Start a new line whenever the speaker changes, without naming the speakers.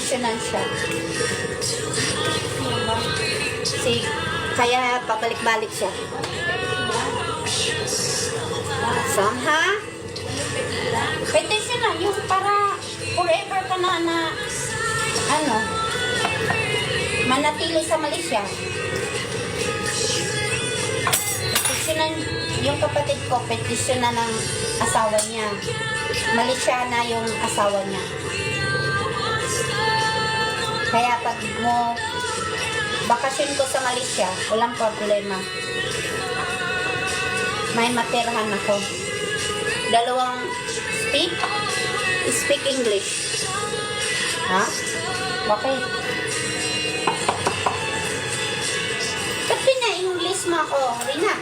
petitionan siya. Kaya pabalik-balik siya. So, ha? Petitionan, yung para forever ka na ano, manatili sa Malaysia. Petitionan, yung kapatid ko, petitionan ng asawa niya. Malaysiana yung asawa niya. Kaya pag mo bakasyon ko sa Malaysia, walang problema. May matirhan ako. Dalawang speak English. Ha? Bakit? Ba't pina-English mo ako, Rina?